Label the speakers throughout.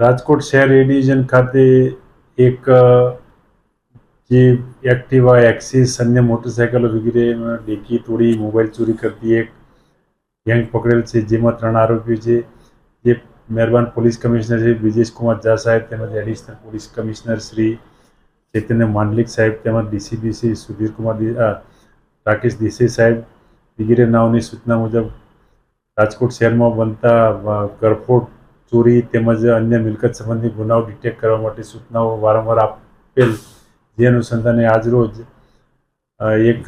Speaker 1: રાજકોટ શહેર એ ડિવિઝન ખાતે એક જે એક્ટિવા એક્સિસ અન્ય મોટરસાયકલો વગેરે ડેકી તોડી મોબાઈલ ચોરી કરતી એક ગેંગ પકડેલ છે, જેમાં 3 આરોપીઓ છે. જે મહેરબાન પોલીસ કમિશનર શ્રી બ્રિજેશ કુમાર ઝા સાહેબ તેમજ એડિશનલ પોલીસ કમિશનર શ્રી ચૈતન્ય માંડલિક સાહેબ તેમજ ડીસીપી શ્રી સુધીર કુમાર રાકેશ દેસાઈ સાહેબ વગેરે નાઓની સૂચના મુજબ રાજકોટ શહેરમાં બનતા ગરફોડ, ચોરી તેમજ અન્ય મિલકત સંબંધી ગુનાઓ ડિટેક્ટ કરવા માટે સૂચનાઓ વારંવાર આપેલ, જે અનુસંધાને આજરોજ એક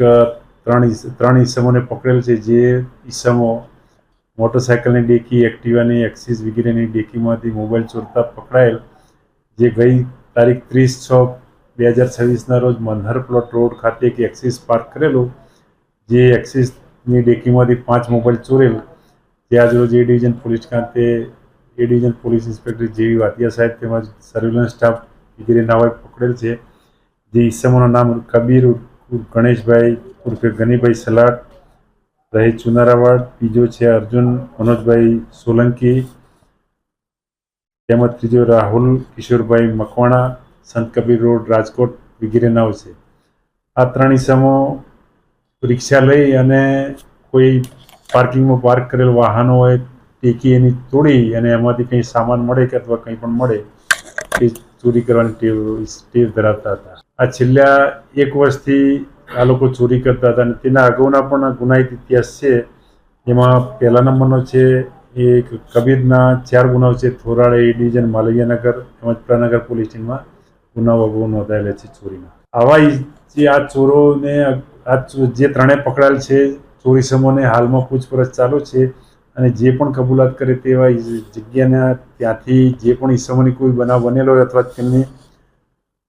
Speaker 1: ત્રણ ઈસમોને પકડેલ છે. જે ઈસમો મોટરસાયકલની ડેકી, એક્ટિવાની એક્સિસ વગેરેની ડેકીમાંથી મોબાઈલ ચોરતા પકડાયેલ, જે ગઈ તારીખ 30/6/2026ના રોજ મનહર પ્લોટ રોડ ખાતે એક એક્સિસ પાર્ક કરેલું, જે એક્સિસની ડેકીમાંથી 5 મોબાઈલ ચોરેલ, જે આજરોજ એ ડિવિઝન પોલીસ ખાતે એ ડિવિઝન પોલીસ ઇન્સ્પેક્ટર જેવી વાતિયા સાહેબ તેમજ સર્વેલન્સ સ્ટાફ વગેરે નાઓએ પકડેલ છે. જે ઈસમોનું નામ કબીર ગણેશભાઈ ઉર્ફે ગનીભાઈ સલાટ રહે ચુનારાવાડ, બીજો છે અર્જુન મનોજભાઈ સોલંકી તેમજ ત્રીજો રાહુલ કિશોરભાઈ મકવાણા, સંત કબીર રોડ રાજકોટ વગેરે નાઓ છે. આ 3 ઈસમો રિક્ષા લઈ અને કોઈ પાર્કિંગમાં પાર્ક કરેલ વાહનો હોય ટેકી એની તોડી અને એમાંથી કંઈ સામાન મળે કે અથવા કંઈ પણ મળે એ ચોરી કરવાની ટેવ ધરાવતા હતા. આ છેલ્લા 1 વર્ષથી આ લોકો ચોરી કરતા હતા અને તેના અગાઉના પણ ગુનાહિત ઇતિહાસ છે. એમાં પહેલા નંબરનો છે એ કબીરના 4 ગુનાઓ છે. થોરાળ એ ડિવિઝન, માલવીયાનગર તેમજ પ્રનગર પોલીસ સ્ટેશનમાં ગુનાઓ અગાઉ નોંધાયેલા છે ચોરીના. આવા આ ચોરોને જે 3 પકડાયેલ છે ચોરી સમૂહને હાલમાં પૂછપરછ ચાલુ છે અને જે પણ કબૂલાત કરે તેવા જગ્યાના ત્યાંથી જે પણ ઈસમોની કોઈ બનાવ બનેલો હોય અથવા તેમની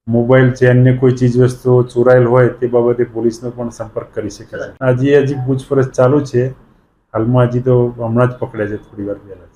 Speaker 1: મોબાઈલ છે અન્ય કોઈ ચીજ વસ્તુઓ ચોરાયેલ હોય તે બાબતે પોલીસનો પણ સંપર્ક કરી શકે છે. હજી પૂછપરછ ચાલુ છે. હાલમાં હજી તો હમણાં જ પકડ્યા છે, થોડી વાર પહેલા.